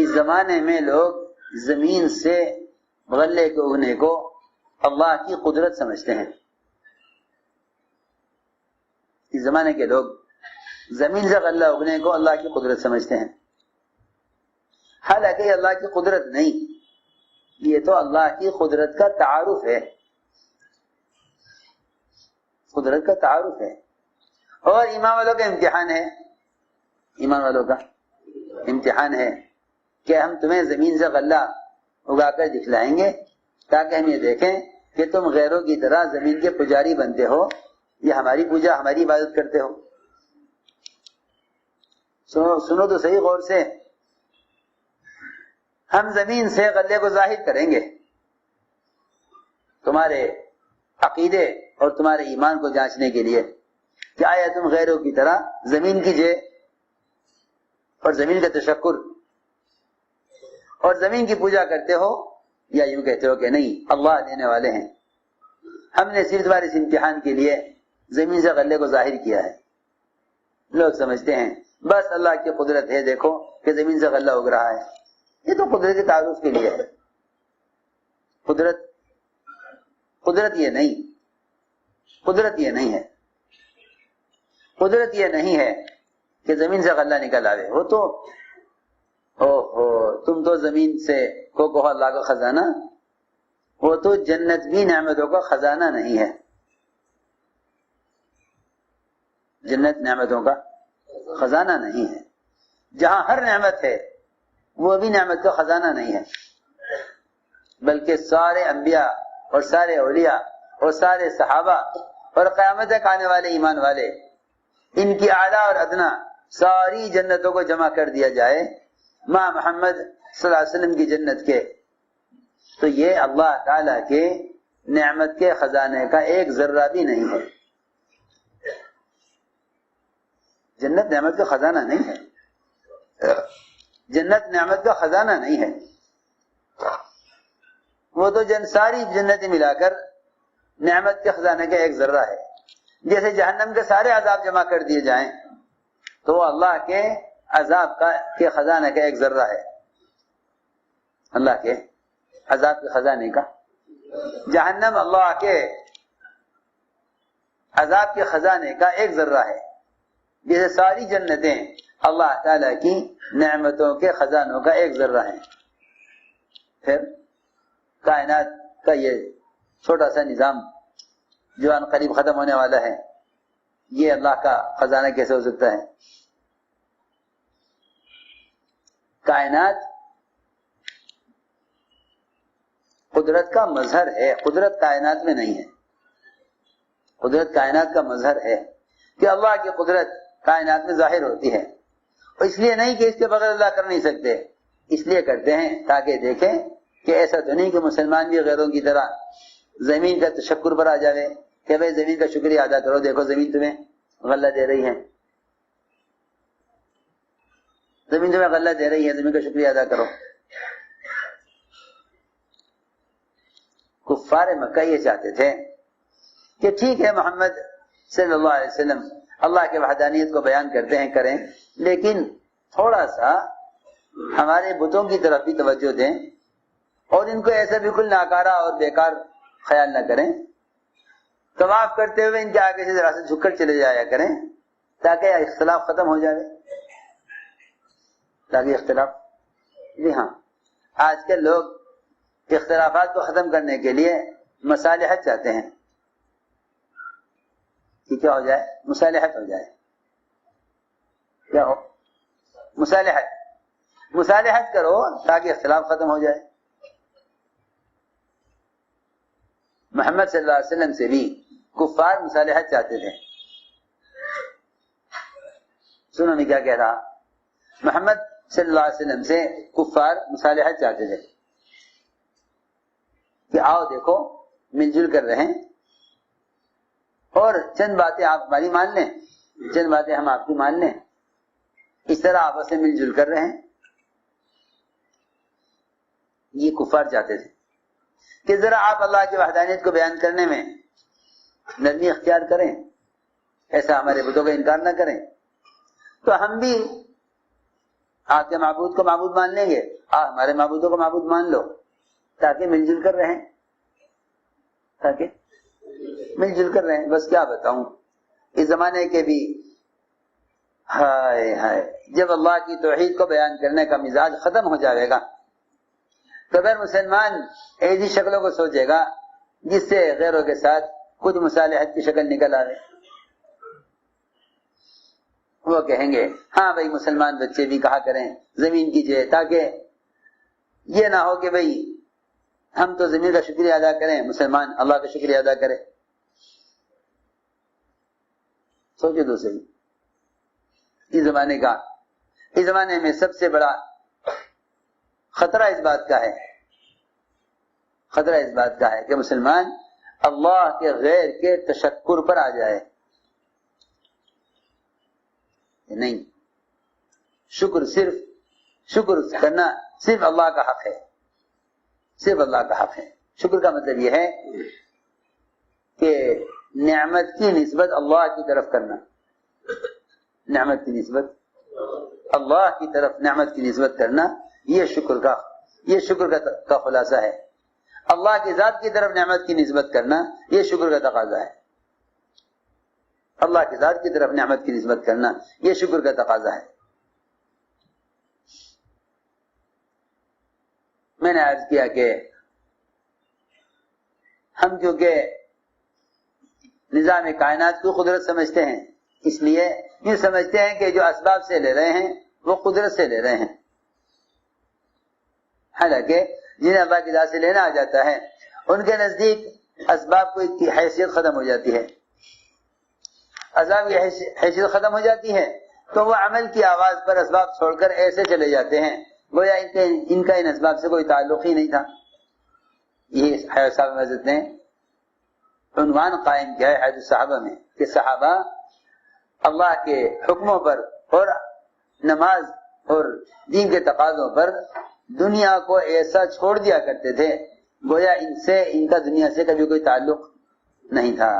اس زمانے میں لوگ زمین سے غلے کے اگنے کو اللہ کی قدرت سمجھتے ہیں. اس زمانے کے لوگ زمین سے غلہ اگنے کو اللہ کی قدرت سمجھتے ہیں، حالانکہ یہ اللہ کی قدرت نہیں، یہ تو اللہ کی قدرت کا تعارف ہے، قدرت کا تعارف ہے. اور ایمان والوں کا امتحان ہے، ایمان والوں کا امتحان ہے کہ ہم تمہیں زمین سے غلہ اگا کر دکھلائیں گے تاکہ ہم یہ دیکھیں کہ تم غیروں کی طرح زمین کے پجاری بنتے ہو یا ہماری پوجا ہماری عبادت کرتے ہو. سنو تو صحیح غور سے، ہم زمین سے غلے کو ظاہر کریں گے تمہارے عقیدے اور تمہارے ایمان کو جانچنے کے لیے کہ آیا تم غیروں کی طرح زمین کی جے اور زمین کا تشکر اور زمین کی پوجا کرتے ہو یا یوں کہتے ہو کہ نہیں اللہ دینے والے ہیں، ہم نے صرف تمہارے اس امتحان کے لیے زمین سے غلے کو ظاہر کیا ہے. لوگ سمجھتے ہیں بس اللہ کی قدرت ہے، دیکھو کہ زمین سے غلہ اگ رہا ہے. یہ تو قدرت کے تعارف کے لیے ہے، قدرت یہ نہیں، قدرت یہ نہیں ہے، قدرت یہ نہیں ہے کہ زمین سے غلہ نکل آوے. وہ تو تم تو زمین سے کو کہو اللہ کا خزانہ، وہ تو جنت بھی نعمتوں کا خزانہ نہیں ہے، جنت نعمتوں کا خزانہ نہیں ہے. جہاں ہر نعمت ہے وہ بھی نعمت کا خزانہ نہیں ہے، بلکہ سارے انبیاء اور سارے اولیاء اور سارے صحابہ اور قیامت تک آنے والے ایمان والے، ان کی اعلیٰ اور ادنا ساری جنتوں کو جمع کر دیا جائے ماں محمد صلی اللہ علیہ وسلم کی جنت کے، تو یہ اللہ تعالی کے نعمت کے خزانے کا ایک ذرہ بھی نہیں ہے. جنت نعمت کا خزانہ نہیں ہے، جنت نعمت کا خزانہ نہیں ہے. وہ تو ساری جنتیں ملا کر نعمت کے خزانے کا ایک ذرہ ہے. جیسے جہنم کے سارے عذاب جمع کر دیے جائیں تو وہ اللہ کے عذاب کے خزانے کا ایک ذرہ ہے، اللہ کے عذاب کے خزانے کا. جہنم اللہ کے عذاب کے خزانے کا ایک ذرہ ہے، جیسے ساری جنتیں اللہ تعالی کی نعمتوں کے خزانوں کا ایک ذرہ ہیں. پھر کائنات کا یہ چھوٹا سا نظام جو ان قریب ختم ہونے والا ہے، یہ اللہ کا خزانہ کیسے ہو سکتا ہے؟ کائنات قدرت کا مظہر ہے، قدرت کائنات میں نہیں ہے. قدرت کائنات کا مظہر ہے کہ اللہ کی قدرت کائنات میں ظاہر ہوتی ہے، اور اس لیے نہیں کہ اس کے بغیر اللہ کر نہیں سکتے، اس لیے کرتے ہیں تاکہ دیکھیں کہ ایسا تو نہیں کہ مسلمان بھی غیروں کی طرح زمین کا تشکر پر آ جائے کہ بھائی زمین کا شکریہ ادا کرو، دیکھو زمین تمہیں غلہ دے رہی ہے، زمین تمہیں غلہ دے رہی ہے، زمین کا شکریہ ادا کرو. کفار مکہ یہ چاہتے تھے کہ ٹھیک ہے محمد صلی اللہ علیہ وسلم اللہ کے وحدانیت کو بیان کرتے ہیں، کریں، لیکن تھوڑا سا ہمارے بتوں کی طرف بھی توجہ دیں اور ان کو ایسا بالکل ناکارہ اور بیکار خیال نہ کریں. طواف کرتے ہوئے ان کے آگے سے ذرا سے جھک کر چلے جایا کریں تاکہ اختلاف ختم ہو جائے، تاکہ اختلاف. جی ہاں، آج کل لوگ اختلافات کو ختم کرنے کے لیے مصالحت چاہتے ہیں کہ کیا ہو جائے، مصالحت ہو جائے. کیا ہو؟ مصالحت کرو تاکہ اختلاف ختم ہو جائے. محمد صلی اللہ علیہ وسلم سے بھی کفار مصالحت چاہتے تھے. سنو میں کیا کہہ رہا، محمد صلی اللہ علیہ وسلم سے کفار مصالحت چاہتے تھے کہ آؤ دیکھو مل جل کر رہیں اور چند باتیں آپ ہماری مان لیں، چند باتیں ہم آپ کی مان لیں، اس طرح آپس میں مل جل کر رہیں. یہ کفار چاہتے تھے کہ ذرا آپ اللہ کی وحدانیت کو بیان کرنے میں نرمی اختیار کریں، ایسا ہمارے بتوں کا انکار نہ کریں، تو ہم بھی آپ کے معبود کو معبود مان لیں گے ہمارے معبودوں کو معبود مان لو تاکہ مل جل کر رہیں، تاکہ مل جل کر رہیں۔ بس کیا بتاؤں، اس زمانے کے بھی ہائے ہائے، جب اللہ کی توحید کو بیان کرنے کا مزاج ختم ہو جائے گا تو پھر مسلمان ایسی شکلوں کو سوچے گا جس سے غیروں کے ساتھ خود مصالحت کی شکل نکل آئے۔ وہ کہیں گے ہاں بھائی مسلمان بچے بھی کہا کریں زمین کیجئے، تاکہ یہ نہ ہو کہ بھائی ہم تو زمین کا شکریہ ادا کریں، مسلمان اللہ کا شکریہ ادا کرے۔ سوچے تو صحیح، اس زمانے میں سب سے بڑا خطرہ اس بات کا ہے کہ مسلمان اللہ کے غیر کے تشکر پر آ جائے۔ نہیں، شکر کرنا صرف اللہ کا حق ہے، صرف اللہ کا حق ہے۔ شکر کا مطلب یہ ہے کہ نعمت کی نسبت اللہ کی طرف کرنا، نعمت کی نسبت اللہ کی طرف نعمت کی نسبت کرنا، یہ شکر کا خلاصہ ہے۔ اللہ کی ذات کی طرف نعمت کی نسبت کرنا یہ شکر کا تقاضا ہے، اللہ کی ذات کی طرف نعمت کی نسبت کرنا یہ شکر کا تقاضا ہے۔ میں نے عرض کیا کہ ہم کیونکہ نظام کائنات کو قدرت سمجھتے ہیں، اس لیے یہ سمجھتے ہیں کہ جو اسباب سے لے رہے ہیں وہ قدرت سے لے رہے ہیں، حالانکہ جنہیں اللہ کی ذات سے لینا آ جاتا ہے ان کے نزدیک اسباب کی حیثیت ختم ہو جاتی ہے، اسباب کی حیثیت ختم ہو جاتی ہے تو وہ عمل کی آواز پر اسباب چھوڑ کر ایسے چلے جاتے ہیں گویا ان کا ان اسباب سے کوئی تعلق ہی نہیں تھا۔ یہ حیات صاحب حضرت نے عنوان قائم کیا ہے حدیث صحابہ میں کہ صحابہ اللہ کے حکموں پر اور نماز اور دین کے تقاضوں پر دنیا کو ایسا چھوڑ دیا کرتے تھے گویا ان کا دنیا سے کبھی کوئی تعلق نہیں تھا،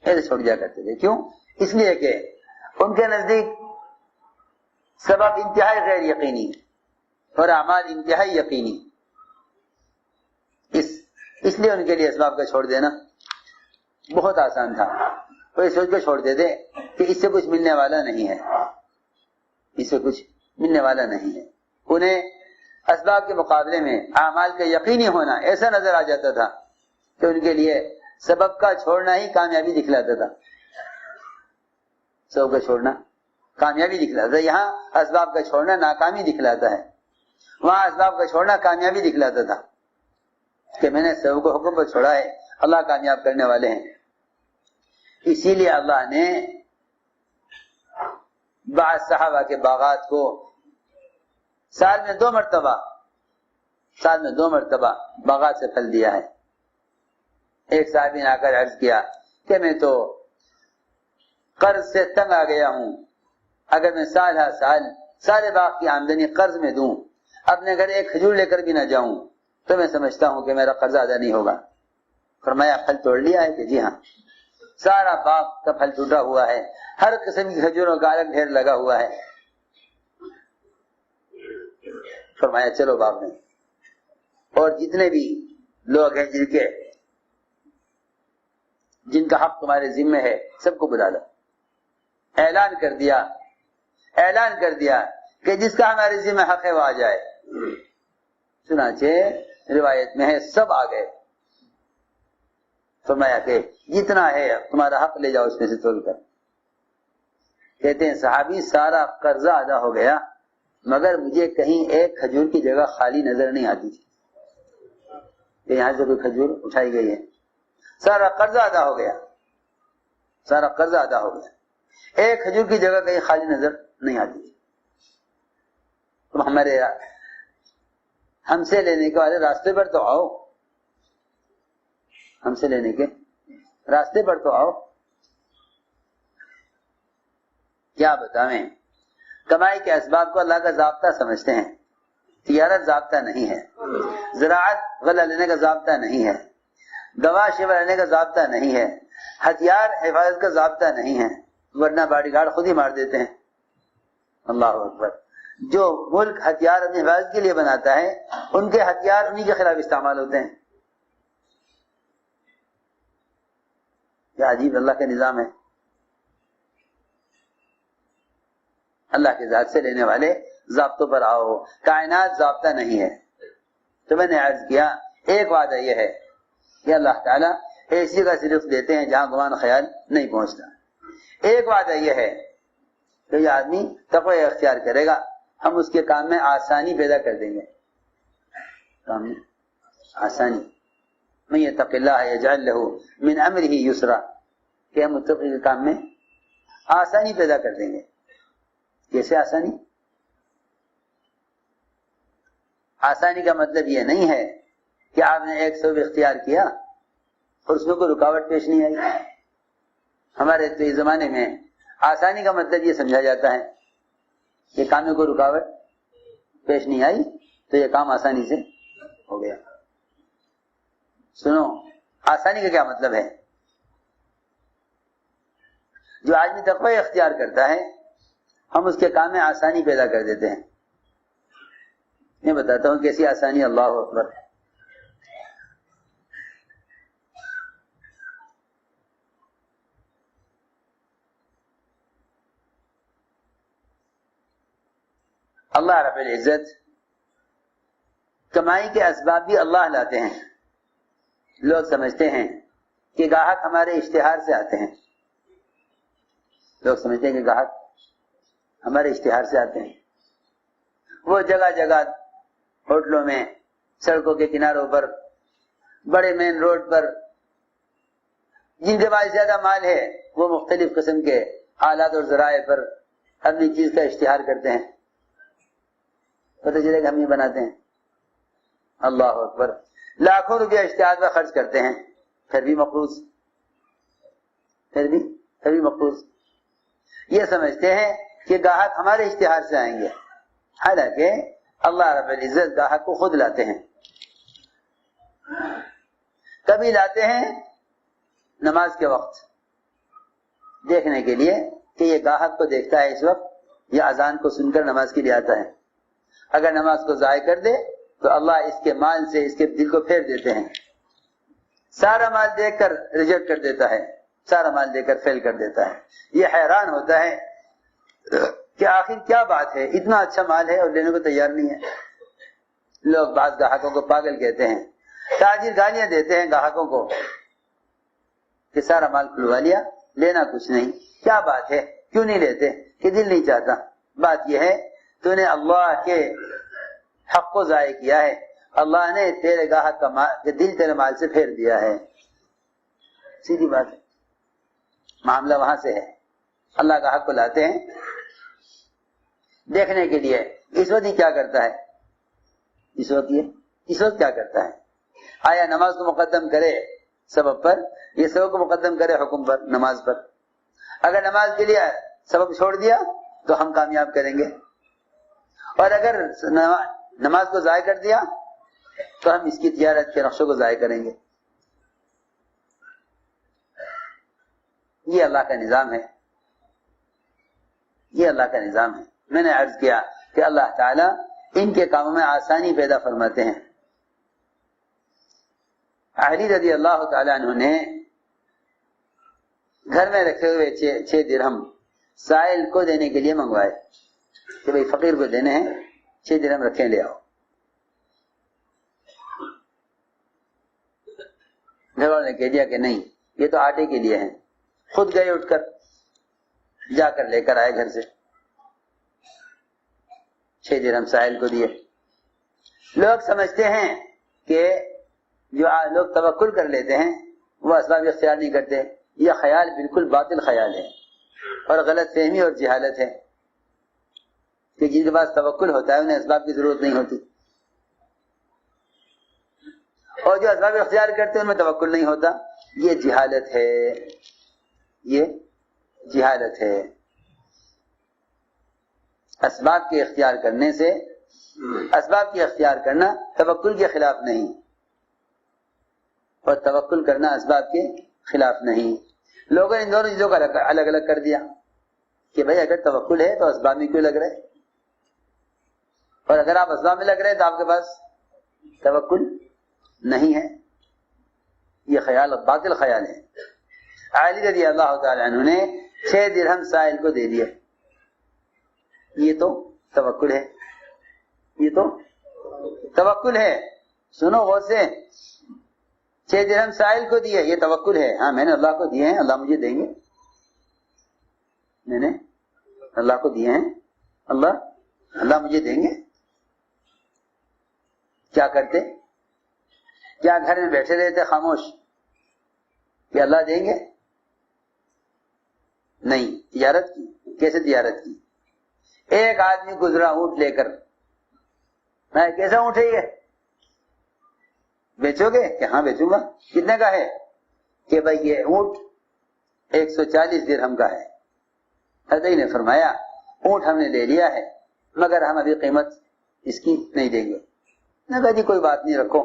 ایسے چھوڑ دیا کرتے تھے۔ کیوں؟ اس لیے کہ ان کے نزدیک سبب انتہائی غیر یقینی اور اعمال انتہائی یقینی، اس لیے ان کے لیے اسباب کا چھوڑ دینا بہت آسان تھا۔ وہ یہ سوچ کے چھوڑ دیتے کہ اس سے کچھ ملنے والا نہیں ہے، اس سے کچھ ملنے والا نہیں ہے۔ انہیں اسباب کے مقابلے میں اعمال کا یقینی ہونا ایسا نظر آ جاتا تھا کہ ان کے لیے سبب کا چھوڑنا ہی کامیابی دکھلاتا تھا، سبب کا چھوڑنا کامیابی دکھلاتا ہے۔ یہاں اسباب کا چھوڑنا ناکامی دکھلاتا ہے، وہاں اسباب کا چھوڑنا کامیابی دکھلاتا تھا کہ میں نے سبب کو حکم پر چھوڑا ہے، اللہ کامیاب کرنے والے ہیں۔ اسی لیے اللہ نے بعض صحابہ کے باغات کو سال میں دو مرتبہ باغات سے پھل دیا ہے۔ ایک صحابی نے آ کر عرض کیا کہ میں تو قرض سے تنگ آ گیا ہوں، اگر میں سال ہر سال سارے باغ کی آمدنی قرض میں دوں، اپنے گھر ایک کھجور لے کر بھی نہ جاؤں تو میں سمجھتا ہوں کہ میرا قرض ادا نہیں ہوگا۔ فرمایا پھل توڑ لیا ہے کہ جی ہاں، سارا باغ کا پھل ٹوٹا ہوا ہے، ہر قسم کی کھجوروں کا الگ ڈھیر لگا ہوا ہے۔ فرمایا چلو باغ میں، اور جتنے بھی لوگ ہیں جن کا حق تمہارے ذمہ ہے سب کو بلا لو۔ اعلان کر دیا کہ جس کا ہمارے ذمہ حق ہے وہ آ جائے۔ چنانچہ روایت میں ہے سب آ گئے۔ فرمایا کہ جتنا ہے تمہارا حق لے جاؤ اس میں سے تول کر۔ کہتے ہیں صحابی سارا قرضہ ادا ہو گیا مگر مجھے کہیں ایک کھجور کی جگہ خالی نظر نہیں آتی تھی کہ یہاں سے کوئی کھجور اٹھائی گئی ہے۔ سارا قرضہ ادا ہو گیا، ایک کھجور کی جگہ کہیں خالی نظر نہیں آتی تھی۔ تم ہم سے لینے کے والے راستے پر تو آؤ، ہم سے لینے کے راستے پر تو آؤ۔ کیا بتائیں، کمائی کے اسباب کو اللہ کا ضابطہ سمجھتے ہیں، تجارت ضابطہ نہیں ہے، زراعت غلہ لینے کا ضابطہ نہیں ہے، دوا شفا لینے کا ضابطہ نہیں ہے، ہتھیار حفاظت کا ضابطہ نہیں ہے، ورنہ باڈی گارڈ خود ہی مار دیتے ہیں۔ اللہ اکبر، جو ملک ہتھیار اپنی حفاظت کے لیے بناتا ہے ان کے ہتھیار انہی کے خلاف استعمال ہوتے ہیں. کیا عجیب اللہ کا نظام ہے. اللہ کے ذات سے لینے والے ضابطوں پر آؤ. کائنات ضابطہ نہیں ہے. تو میں نے عرض کیا ایک وعدہ یہ ہے کہ اللہ تعالیٰ ایسی کا صرف دیتے ہیں جہاں گمان خیال نہیں پہنچتا. ایک وعدہ یہ ہے کہ یہ آدمی تقوی اختیار کرے گا ہم اس کے کام میں آسانی پیدا کر دیں گے. کام میں آسانی. من یتق اللہ یجعل لہ من امرہ یسرا کہ ہم متقی کے کام میں آسانی پیدا کر دیں گے. کیسے آسانی؟ آسانی کا مطلب یہ نہیں ہے کہ آپ نے ایک سبب اختیار کیا اور اس میں کوئی رکاوٹ پیش نہیں آئی. ہمارے تو اس زمانے میں آسانی کا مطلب یہ سمجھا جاتا ہے کہ کام میں کوئی رکاوٹ پیش نہیں آئی تو یہ کام آسانی سے ہو گیا. سنو آسانی کا کیا مطلب ہے؟ جو آدمی تقوی اختیار کرتا ہے ہم اس کے کام میں آسانی پیدا کر دیتے ہیں. میں بتاتا ہوں کیسی آسانی. اللہ اکبر. اللہ رب العزت کمائی کے اسباب بھی اللہ لاتے ہیں. لوگ سمجھتے ہیں کہ گاہک ہمارے اشتہار سے آتے ہیں. لوگ سمجھتے ہیں کہ گاہک ہمارے اشتہار سے آتے ہیں. وہ جگہ جگہ ہوٹلوں میں, سڑکوں کے کناروں پر, بڑے مین روڈ پر جن کے پاس زیادہ مال ہے وہ مختلف قسم کے آلات اور ذرائع پر اپنی چیز کا اشتہار کرتے ہیں. پتہ چلے کہ ہم یہ بناتے ہیں. اللہ اکبر. لاکھوں روپیہ اشتہار پر خرچ کرتے ہیں پھر بھی مقروض. پھر بھی مقروض. یہ سمجھتے ہیں کہ گاہک ہمارے اشتہار سے آئیں گے, حالانکہ اللہ رب العزت گاہک کو خود لاتے ہیں. کبھی لاتے ہیں نماز کے وقت دیکھنے کے لیے کہ یہ گاہک کو دیکھتا ہے اس وقت یا اذان کو سن کر نماز کے لیے آتا ہے. اگر نماز کو ضائع کر دے تو اللہ اس کے مال سے اس کے دل کو پھیر دیتے ہیں. سارا مال دیکھ کر ریجیکٹ کر دیتا ہے, سارا مال دے کر فیل کر دیتا ہے. یہ حیران ہوتا ہے کہ آخر کیا بات ہے, اتنا اچھا مال ہے اور لینے کو تیار نہیں ہے. لوگ بعض گاہکوں کو پاگل کہتے ہیں. تاجر گالیاں دیتے ہیں گاہکوں کو کہ سارا مال کھلوا لیا, لینا کچھ نہیں. کیا بات ہے, کیوں نہیں لیتے؟ کہ دل نہیں چاہتا. بات یہ ہے تو نے اللہ کے حق کو ضائع کیا ہے. اللہ نے تیرے گاہک کا دل تیرے مال سے پھیر دیا ہے. سیدھی بات ہے. معاملہ وہاں سے ہے. اللہ کا حق کو لاتے ہیں دیکھنے کے لیے. اس وقت یہ کیا کرتا ہے؟ اس وقت کیا کرتا ہے؟ آیا نماز کو مقدم کرے سبب پر, یہ سبب کو مقدم کرے حکم پر, نماز پر. اگر نماز کے لیے سبب چھوڑ دیا تو ہم کامیاب کریں گے, اور اگر نماز کو ضائع کر دیا تو ہم اس کی تجارت کے نقشوں کو ضائع کریں گے. یہ اللہ کا نظام ہے. یہ اللہ کا نظام ہے. میں نے عرض کیا کہ اللہ تعالیٰ ان کے کاموں میں آسانی پیدا فرماتے ہیں. علی رضی اللہ تعالیٰ عنہ نے گھر میں رکھے ہوئے 6 درہم سائل کو دینے کے لیے منگوائے کہ بھئی فقیر کو دینے ہیں, 6 درہم رکھیں, لے آؤ. گھر والوں نے کہہ دیا کہ نہیں, یہ تو آٹے کے لیے ہیں. خود گئے, اٹھ کر جا کر لے کر آئے گھر سے, 6 درہم سائل کو دیے. لوگ سمجھتے ہیں کہ جو لوگ توکل کر لیتے ہیں وہ اسباب اختیار نہیں کرتے. یہ خیال بالکل باطل خیال ہے اور غلط فہمی اور جہالت ہے کہ جن کے پاس توکل ہوتا ہے انہیں اسباب کی ضرورت نہیں ہوتی, اور جو اسباب اختیار کرتے ہیں ان میں توکل نہیں ہوتا. یہ جہالت ہے. یہ جہالت ہے. اسباب کے اختیار کرنے سے, اسباب کے اختیار کرنا توکل کے خلاف نہیں, اور توکل کرنا اسباب کے خلاف نہیں. لوگوں نے ان دونوں چیزوں کا الگ الگ کر دیا کہ بھئی اگر توکل ہے تو اسباب میں کیوں لگ رہے, اور اگر آپ اسباب میں لگ رہے ہیں تو آپ کے پاس توکل نہیں ہے. یہ خیال باطل خیال ہے. علی رضی اللہ تعالی عنہ نے 6 درہم سائل کو دے دیا. یہ تو توکل ہے, یہ تو توکل ہے. سنو غور سے, 6 درہم سائل کو دیے, یہ توکل ہے. ہاں میں نے اللہ کو دیے ہیں, اللہ مجھے دیں گے. میں نے اللہ کو دیے ہیں, اللہ مجھے دیں گے. کیا کرتے؟ کیا گھر میں بیٹھے رہتے خاموش کہ اللہ دیں گے؟ نہیں, تجارت کی. کیسے تجارت کی؟ ایک آدمی گزرا اونٹ لے کر, میں کیسا اونٹ ہے یہ, بیچو گے؟ کہ ہاں بیچوں گا. کتنے کا ہے؟ کہ بھائی یہ اونٹ 140 درہم کا ہے. حضرت نے فرمایا اونٹ ہم نے لے لیا ہے مگر ہم ابھی قیمت اس کی نہیں دیں گے. نے کہا جی کوئی بات نہیں, رکھو,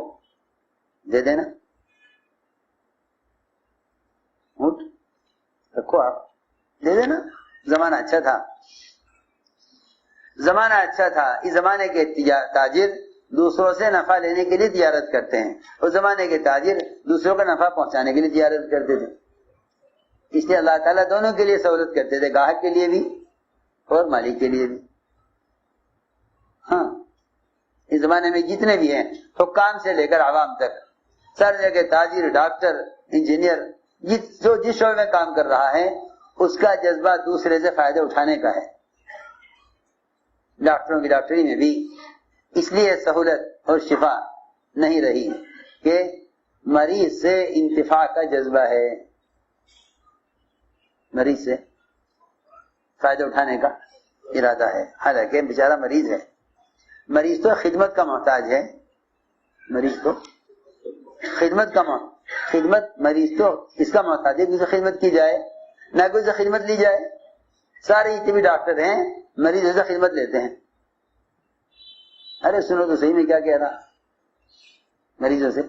دے دینا اونٹ, رکھو آپ, دے دینا. زمانہ اچھا تھا, زمانہ اچھا تھا. اس زمانے کے تاجر دوسروں سے نفع لینے کے لیے تجارت کرتے ہیں, اس زمانے کے تاجر دوسروں کا نفع پہنچانے کے لیے تجارت کرتے تھے. اس لیے اللہ تعالیٰ دونوں کے لیے سہولت کرتے تھے, گاہک کے لیے بھی اور مالک کے لیے بھی. ہاں, اس زمانے میں جتنے بھی ہیں حکام سے لے کر عوام تک, سر جگہ تاجر, ڈاکٹر, انجینئر, جو جس شعبے میں کام کر رہا ہے اس کا جذبہ دوسرے سے فائدہ اٹھانے کا ہے. ڈاکٹروں کی ڈاکٹری میں بھی اس لیے سہولت اور شفا نہیں رہی کہ مریض سے انتفاع کا جذبہ ہے, مریض سے فائدہ اٹھانے کا ارادہ ہے. حالانکہ بیچارہ مریض ہے, مریض تو خدمت کا محتاج ہے, مریض تو خدمت مریض تو اس کا محتاج ہے کہ اسے خدمت کی جائے, نہ کہ اسے خدمت لی جائے. سارے جتنے بھی ڈاکٹر ہیں مریضوں سے خدمت لیتے ہیں. ارے سنو تو صحیح میں کیا کہہ رہا, مریضوں سے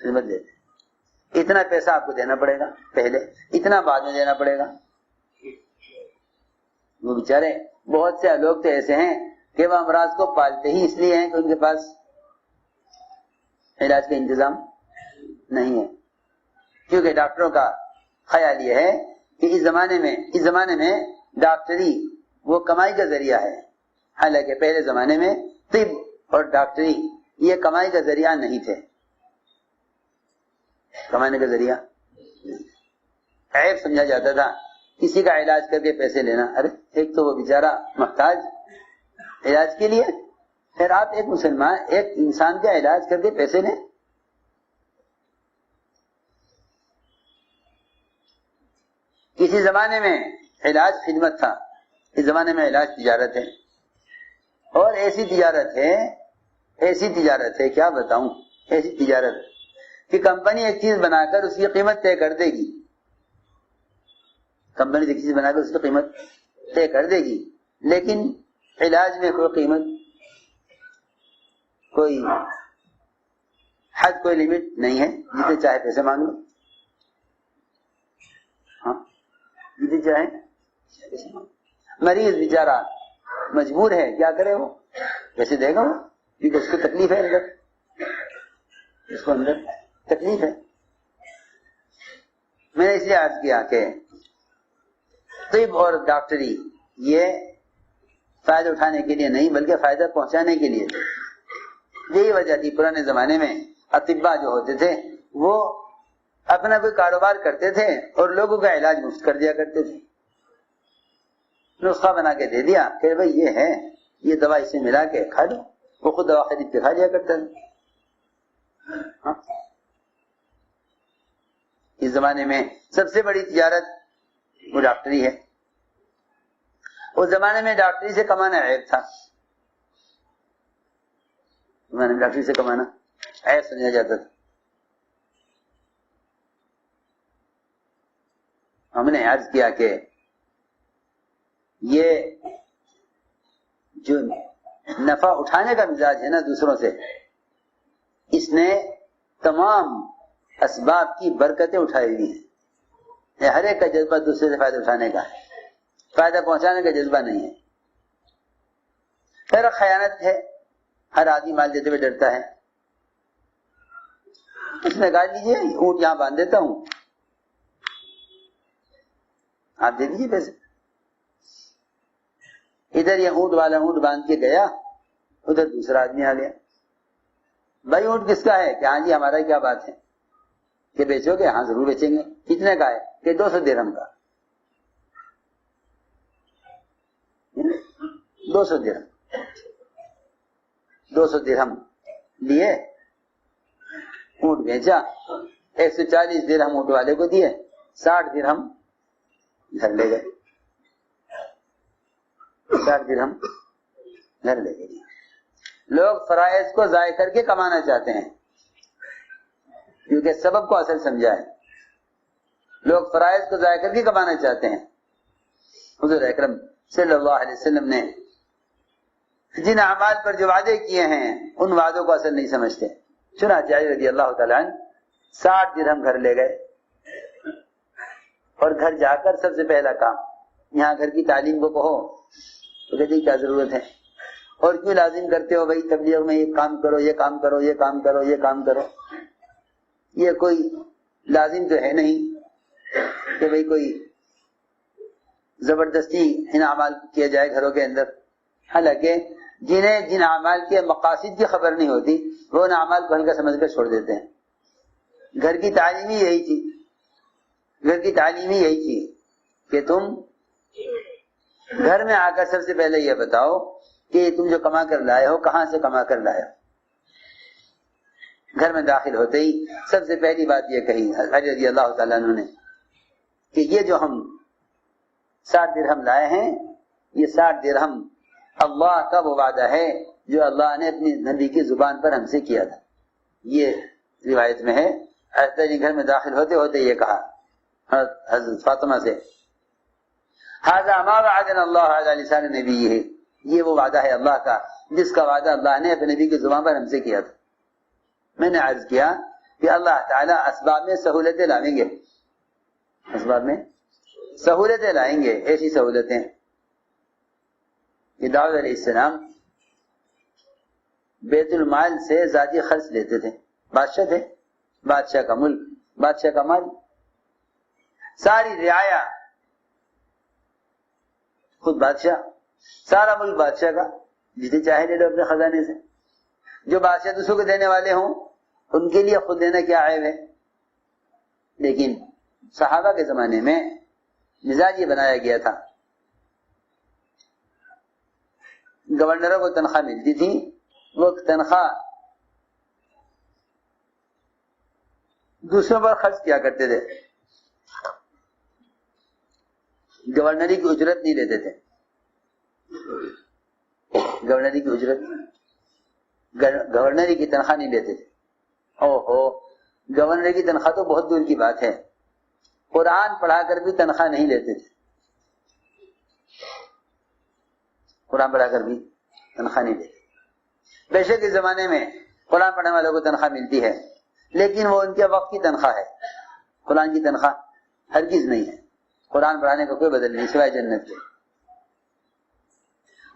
خدمت لیتے ہیں. اتنا پیسہ آپ کو دینا پڑے گا پہلے, اتنا بعد میں دینا پڑے گا. وہ بیچارے بہت سے لوگ تو ایسے ہیں کہ وہ امراض کو پالتے ہی اس لیے ہیں کہ ان کے پاس علاج کا انتظام نہیں ہے. کیونکہ ڈاکٹروں کا خیال یہ ہے کہ اس زمانے میں ڈاکٹری وہ کمائی کا ذریعہ ہے. حالانکہ پہلے زمانے میں طب اور ڈاکٹری یہ کمائی کا ذریعہ نہیں تھے, کمانے کا ذریعہ عیب سمجھا جاتا تھا. کسی کا علاج کر کے پیسے لینا, ارے ایک تو وہ بیچارہ محتاج علاج کے لیے, پھر آپ ایک مسلمان ایک انسان کا علاج کر کے پیسے لیں. کسی زمانے میں علاج خدمت تھا, اس زمانے میں علاج تجارت ہے. اور ایسی تجارت ہے کیا بتاؤں, ایسی تجارت کہ کمپنی ایک چیز بنا کر اس کی قیمت طے کر دے گی, کمپنی ایک چیز بنا کر اس کی قیمت طے کر دے گی, لیکن علاج میں کوئی قیمت, کوئی حد, کوئی لمٹ نہیں ہے. جتنے چاہے پیسے مانگ لو, ہاں جتنے چاہے پیسے مانگ. مریض بیچارہ مجبور ہے, کیا کرے, وہ پیسے دے گا وہ, کیونکہ اس کو تکلیف ہے اندر, اس کو اندر تکلیف ہے. میں نے اس لیے عرض کیا کہ طب اور ڈاکٹری یہ فائدہ اٹھانے کے لیے نہیں بلکہ فائدہ پہنچانے کے لیے. یہی وجہ تھی پرانے زمانے میں اطباء جو ہوتے تھے وہ اپنا کوئی کاروبار کرتے تھے اور لوگوں کا علاج مفت کر دیا کرتے تھے. نسخہ بنا کے دے دیا کہ بھائی یہ ہے, یہ دوا اسے ملا کے کھا لو, وہ خود دوا خرید کے کھا لیا کرتا تھا. اس زمانے میں سب سے بڑی تجارت وہ ڈاکٹری ہے. اس زمانے میں ڈاکٹری سے کمانا عیب تھا, زمانے میں ڈاکٹری سے کمانا عیب سمجھا جاتا تھا. ہم نے عرض کیا کہ یہ جو نفع اٹھانے کا مزاج ہے نا دوسروں سے, اس نے تمام اسباب کی برکتیں اٹھائی ہوئی ہیں. ہر ایک کا جذبہ دوسرے سے فائدہ اٹھانے کا ہے, فائدہ پہنچانے کا جذبہ نہیں ہے. پھر خیانت ہے، ہر آدمی مال دیتے ہوئے ڈرتا ہے. اس نے کہا لیجیے اونٹ یہاں باندھ دیتا ہوں، آپ دے دیجیے پیسے. ادھر یہ اونٹ والا اونٹ باندھ کے گیا، ادھر دوسرا آدمی آ گیا. بھائی اونٹ کس کا ہے؟ کہ ہاں جی ہمارا. کیا بات ہے کہ بیچو گے؟ ہاں ضرور بیچیں گے. کتنے کا ہے؟ کہ 200 درہم کا. 200 درہم. 200 درہم لیے، اونٹ بیچا. 140 درہم اونٹ والے کو دیے، 60 درہم گھر لے گئے. 60 درہم گھر لے گئے. لوگ فرائض کو ضائع کر کے کمانا چاہتے ہیں کیونکہ سبب کو اصل سمجھا ہے. لوگ فرائض کو ضائع کر کے کمانا چاہتے ہیں. حضور اکرم صلی اللہ علیہ وسلم نے جن اعمال پر جو وعدے کیے ہیں ان وعدوں کو اصل نہیں سمجھتے. چنانچہ علی رضی اللہ تعالیٰ عنہ 60 درہم گھر لے گئے اور گھر جا کر سب سے پہلا کام، یہاں گھر کی تعلیم کو کہو تو کہتے کیا ضرورت ہے، اور کیوں لازم کرتے ہو بھائی تبلیغ میں یہ کام کرو یہ کام کرو یہ کام کرو یہ کام کرو. یہ کوئی لازم تو ہے نہیں کہ بھئی کوئی زبردستی ان اعمال کیا جائے گھروں کے اندر. حالانکہ جنہیں جن اعمال کے مقاصد کی خبر نہیں ہوتی وہ ان اعمال کو ہلکا سمجھ کر چھوڑ دیتے ہیں. گھر کی تعلیم ہی یہی تھی، گھر کی تعلیم ہی یہی تھی کہ تم گھر میں آ کر سب سے پہلے یہ بتاؤ کہ تم جو کما کر لائے ہو کہاں سے کما کر لائے ہو. گھر میں داخل ہوتے ہی سب سے پہلی بات یہ کہی علی رضی اللہ تعالیٰ عنہ نے کہ یہ جو ہم 60 درہم لائے ہیں یہ 60 درہم اللہ کا وہ وعدہ ہے جو اللہ نے اپنی نبی کی زبان پر ہم سے کیا تھا. یہ روایت میں ہے. حضرت علی گھر میں داخل ہوتے ہوتے یہ کہا حضرت فاطمہ سے، ھذا ما وعدنا اللہ علی لسان نبیہ، یہ وہ وعدہ ہے اللہ کا جس کا وعدہ اللہ نے اپنے نبی کی زبان پر ہم سے کیا تھا. میں نے عرض کیا کہ اللہ تعالیٰ اسباب میں سہولتیں لائیں گے، اسباب میں سہولتیں لائیں گے. ایسی سہولتیں کہ داؤد علیہ السلام بیت المال سے ذاتی خرچ لیتے تھے. بادشاہ تھے، بادشاہ کا ملک، بادشاہ کا مال، ساری رعایا خود بادشاہ، سارا ملک بادشاہ کا، جسے چاہے لے لو اپنے خزانے سے. جو بادشاہ دوسروں کو دینے والے ہوں ان کے لیے خود دینا کیا عیب ہے. لیکن صحابہ کے زمانے میں مزاج یہ بنایا گیا تھا، گورنروں کو تنخواہ ملتی تھی، وہ تنخواہ دوسروں پر خرچ کیا کرتے تھے، گورنری کی اجرت نہیں لیتے تھے. گورنری کی اجرت، گورنری کی تنخواہ نہیں لیتے تھے. گورنر کی تنخواہ تو بہت دور کی بات ہے، قرآن پڑھا کر بھی تنخواہ نہیں لیتے تھے. قرآن پڑھا کر بھی تنخواہ نہیں لیتے. بے شک اس زمانے میں قرآن پڑھنے والوں کو تنخواہ ملتی ہے لیکن وہ ان کے وقت کی تنخواہ ہے. قرآن کی تنخواہ ہرگز نہیں ہے. قرآن پڑھانے کا کوئی بدل نہیں سوائے جنت کے.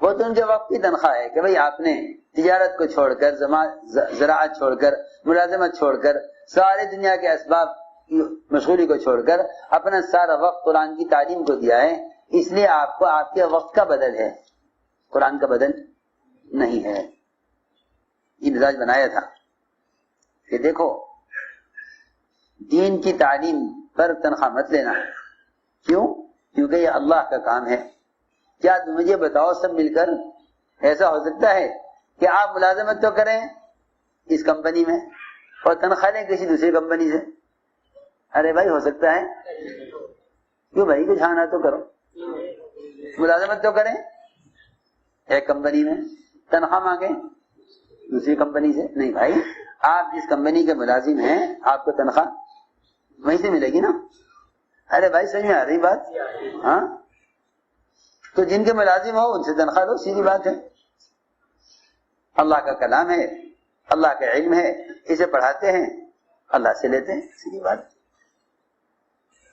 وہ تو ان کے وقت کی تنخواہ ہے کہ بھئی آپ نے تجارت کو چھوڑ کر، زراعت چھوڑ کر، ملازمت چھوڑ کر، ساری دنیا کے اسباب مشغولی کو چھوڑ کر اپنا سارا وقت قرآن کی تعلیم کو دیا ہے. اس لیے آپ کو آپ کے وقت کا بدل ہے، قرآن کا بدل نہیں ہے. یہ مزاج بنایا تھا کہ دیکھو دین کی تعلیم پر تنخواہ مت لینا. کیوں؟ کیونکہ یہ اللہ کا کام ہے. کیا تم مجھے بتاؤ سب مل کر ایسا ہو سکتا ہے کہ آپ ملازمت تو کریں اس کمپنی میں اور تنخواہ لیں کسی دوسری کمپنی سے؟ ارے بھائی ہو سکتا ہے؟ کیوں بھائی کچھ آنا تو کرو. ملازمت تو کریں ایک کمپنی میں، تنخواہ مانگیں دوسری کمپنی سے؟ نہیں بھائی، آپ جس کمپنی کے ملازم ہیں آپ کو تنخواہ وہیں سے ملے گی نا. ارے بھائی سمجھ میں آ رہی بات؟ ہاں، تو جن کے ملازم ہو ان سے تنخواہ لو، سیدھی بات ہے. اللہ کا کلام ہے، اللہ کا علم ہے، اسے پڑھاتے ہیں، اللہ سے لیتے ہیں، سیدھی بات.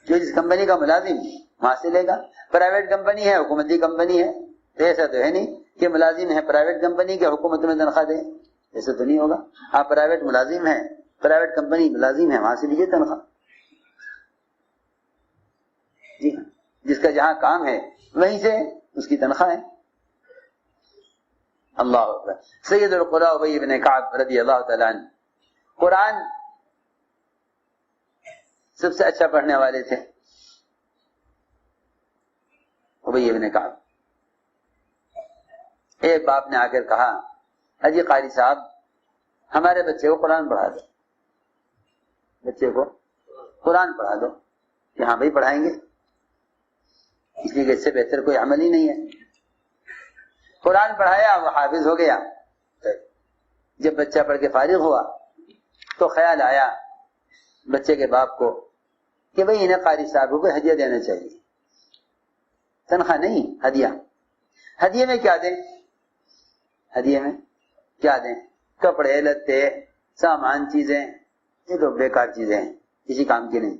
جو جس کمپنی کا ملازم وہاں سے لے گا. پرائیویٹ کمپنی ہے، حکومتی کمپنی ہے، تو ایسا تو ہے نہیں کہ ملازم ہیں پرائیویٹ کمپنی کے حکومت میں تنخواہ دیں، ایسا تو نہیں ہوگا. آپ پرائیویٹ ملازم ہیں، پرائیویٹ کمپنی ملازم ہیں، وہاں سے لیجیے تنخواہ. جی ہاں، جس کا جہاں کام ہے وہیں سے اس کی تنخواہ ہے. اللہ اکبر. سید القراء ابی بن کعب رضی اللہ تعالیٰ عنہ قرآن سب سے اچھا پڑھنے والے تھے. ابی بن کعب. ایک باپ نے آ کر کہا اجی قاری صاحب ہمارے بچے کو قرآن پڑھا دو، بچے کو قرآن پڑھا دو. کہ ہاں بھائی پڑھائیں گے، اس لیے کہ اس سے بہتر کوئی عمل ہی نہیں ہے. قرآن پڑھایا، وہ حافظ ہو گیا. جب بچہ پڑھ کے فارغ ہوا تو خیال آیا بچے کے باپ کو کہ بھئی انہیں قاری صاحب کو کوئی ہدیہ دینا چاہیے. تنخواہ نہیں، ہدیہ. ہدیے میں کیا دیں؟ ہدیے میں کیا دیں؟ کپڑے لتے سامان چیزیں، یہ تو بیکار چیزیں ہیں، کسی کام کی نہیں.